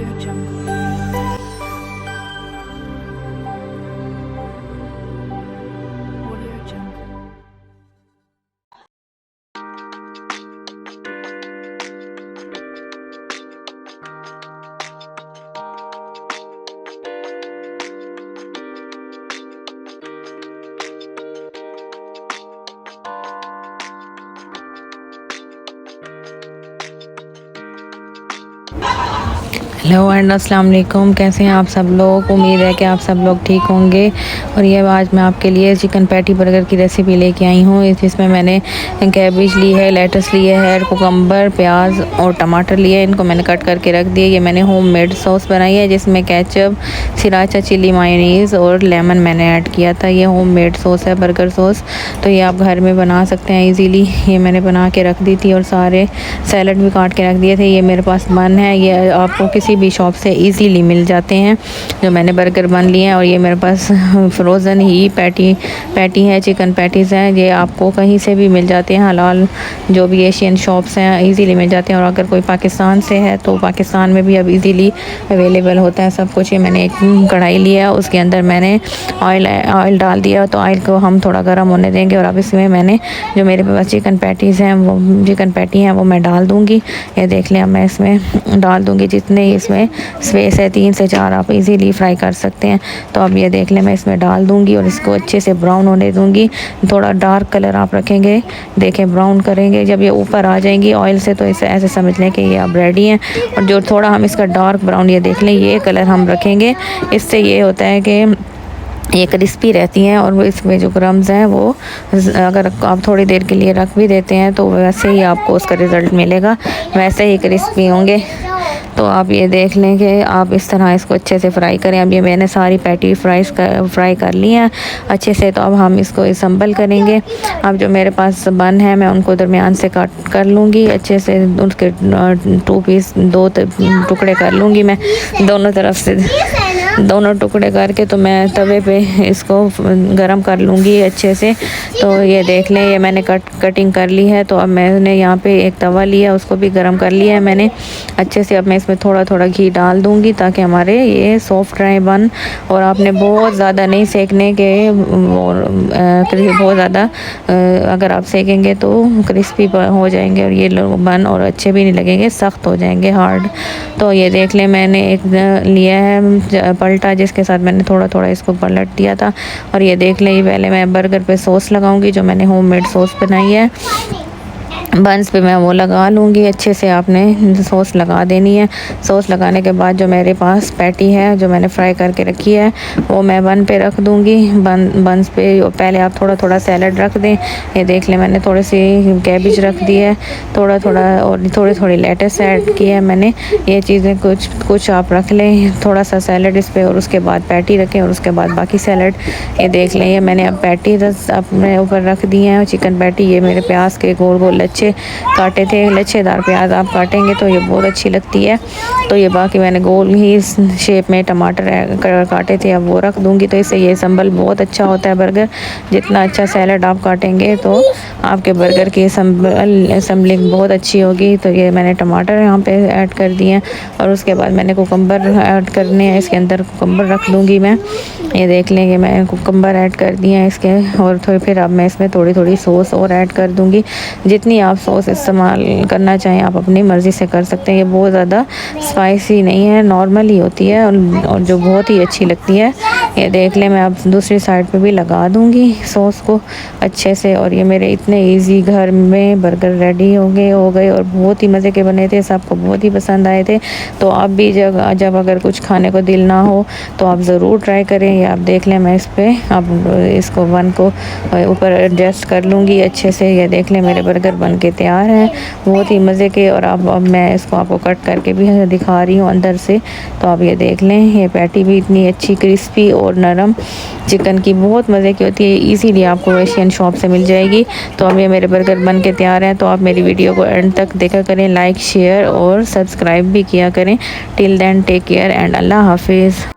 Audio Jungle. Audio Jungle. Hello and अस्सलाम वालेकुम। कैसे हैं आप सब लोग? उम्मीद है कि आप सब लोग ठीक होंगे। और ये आज मैं आपके लिए चिकन पैटी बर्गर की रेसिपी लेके आई हूँ। जिसमें मैंने कैबेज ली है, लेटस लिए है, कुकम्बर, प्याज और टमाटर लिए। इनको मैंने कट करके रख दिए। ये मैंने होममेड सॉस बनाई है जिसमें केचप, सिराचा चिली मायोनीज़ और लेमन मैंने ऐड किया था। ये होममेड सॉस है, बर्गर सॉस। तो ये आप घर में बना सकते हैं इजीली। ये मैंने बना के रख दी थी और सारे सैलड भी काट के रख दिए थे। ये मेरे पास बन है, ये आपको किसी भी शॉप से इजीली मिल जाते हैं। जो मैंने बर्गर बन लिए हैं। और ये मेरे पास फ्रोज़न ही पैटी है, चिकन पैटीज़ हैं। ये आपको कहीं से भी मिल जाते हैं, हलाल जो भी एशियन शॉप्स हैं इजीली मिल जाते हैं। और अगर कोई पाकिस्तान से है तो पाकिस्तान में भी अब इजीली अवेलेबल होता है सब कुछ। ये मैंने एक कढ़ाई लिया, उसके अंदर मैंने ऑयल डाल दिया। तो ऑयल को हम थोड़ा गर्म होने देंगे। और अब इसमें मैंने जो मेरे पास चिकन पैटीज़ हैं, वो चिकन पैटी हैं, वो मैं डाल दूँगी। ये देख लें, अब मैं इसमें डाल दूँगी जितने इसमें स्पेस है, 3 से 4 आप इजीली फ्राई कर सकते हैं। तो अब ये देख लें, मैं इसमें डाल दूँगी और इसको अच्छे से ब्राउन होने दूँगी। थोड़ा डार्क कलर आप रखेंगे, देखें ब्राउन करेंगे। जब ये ऊपर आ जाएंगी ऑयल से तो इसे ऐसे समझ लें कि ये अब रेडी हैं। और जो थोड़ा हम इसका डार्क ब्राउन, ये देख लें, ये कलर हम रखेंगे। इससे ये होता है कि ये क्रिस्पी रहती हैं। और वो इसमें जो क्रम्स हैं वो अगर आप थोड़ी देर के लिए रख भी देते हैं तो वैसे ही आपको उसका रिज़ल्ट मिलेगा, वैसे ही क्रिस्पी होंगे। तो आप ये देख लें कि आप इस तरह इसको अच्छे से फ्राई करें। अब ये मैंने सारी पैटी फ्राई कर ली हैं अच्छे से। तो अब हम इसको असम्बल करेंगे। अब जो मेरे पास बन है मैं उनको दरमियान से काट कर लूँगी अच्छे से। उसके 2 टुकड़े कर लूँगी मैं दोनों तरफ से। दोनों टुकड़े करके तो मैं तवे पे इसको गरम कर लूँगी अच्छे से। तो ये देख लें, ये मैंने कटिंग कर ली है। तो अब मैंने यहाँ पे एक तवा लिया, उसको भी गरम कर लिया है मैंने अच्छे से। अब मैं इसमें थोड़ा थोड़ा घी डाल दूँगी ताकि हमारे ये सॉफ्ट रहे बन। और आपने बहुत ज़्यादा नहीं सेकने के, और बहुत ज़्यादा अगर आप सेकेंगे तो क्रिस्पी हो जाएंगे और ये बन और अच्छे भी नहीं लगेंगे, सख्त हो जाएंगे, हार्ड। तो ये देख लें, मैंने एक लिया है पलटा जिसके साथ मैंने थोड़ा थोड़ा इसको पलट दिया था। और ये देख लें, पहले मैं बर्गर पे सॉस लगाऊंगी जो मैंने होममेड सॉस बनाई है। बंस पे मैं वो लगा लूँगी अच्छे से। आपने सॉस लगा देनी है। सॉस लगाने के बाद जो मेरे पास पैटी है जो मैंने फ्राई करके रखी है वो मैं बन पे रख दूँगी। बंस पे पहले आप थोड़ा थोड़ा सैलड रख दें। ये देख लें, मैंने थोड़ी सी कैबेज रख दी है, थोड़ा थोड़ा, और थोड़ी थोड़ी लेटस ऐड की है मैंने। ये चीज़ें कुछ आप रख लें, थोड़ा सा सैलड इस पर, और उसके बाद पैटी रखें और उसके बाद बाकी सैलड। ये देख लें, ये मैंने अब पैटी अपने ऊपर रख दी है चिकन पैटी। ये मेरे प्याज के गोल गोल लच्छे काटे थे, लच्छेदार प्याज आप काटेंगे तो ये बहुत अच्छी लगती है। तो ये बाकी मैंने गोल ही शेप में टमाटर काटे थे, अब वो रख दूंगी। तो इससे ये संबल बहुत अच्छा होता है बर्गर। जितना अच्छा सैलड आप काटेंगे तो आपके बर्गर की असम्बलिंग बहुत अच्छी होगी। तो ये मैंने टमाटर यहाँ पे ऐड कर दिए हैं। और उसके बाद मैंने कुकम्बर ऐड करने हैं, इसके अंदर कुकम्बर रख दूँगी मैं। ये देख लेंगे, मैं कुकम्बर ऐड कर दिए हैं इसके। और फिर अब मैं इसमें थोड़ी थोड़ी सॉस और ऐड कर दूँगी। जितनी आप सॉस इस्तेमाल करना चाहें आप अपनी मर्ज़ी से कर सकते हैं। ये बहुत ज़्यादा स्पाइसी नहीं है, नॉर्मल ही होती है और जो बहुत ही अच्छी लगती है। ये देख लें, मैं अब दूसरी साइड पे भी लगा दूँगी सॉस को अच्छे से। और ये मेरे इतने इजी घर में बर्गर रेडी हो गए और बहुत ही मज़े के बने थे, सबको बहुत ही पसंद आए थे। तो आप भी जब अगर कुछ खाने को दिल ना हो तो आप ज़रूर ट्राई करें। ये आप देख लें, मैं इस पर अब इसको बन को ऊपर एडजस्ट कर लूँगी अच्छे से। ये देख लें, मेरे बर्गर बन के तैयार हैं, बहुत ही मज़े के। और अब मैं इसको आपको कट करके भी दिखा रही हूँ अंदर से। तो आप ये देख लें, ये पैटी भी इतनी अच्छी क्रिस्पी और नरम चिकन की बहुत मज़े की होती है। इजीली आपको एशियन शॉप से मिल जाएगी। तो अब ये मेरे बर्गर बन के तैयार हैं। तो आप मेरी वीडियो को एंड तक देखा करें, लाइक शेयर और सब्सक्राइब भी किया करें। Till then take care and अल्लाह हाफिज़।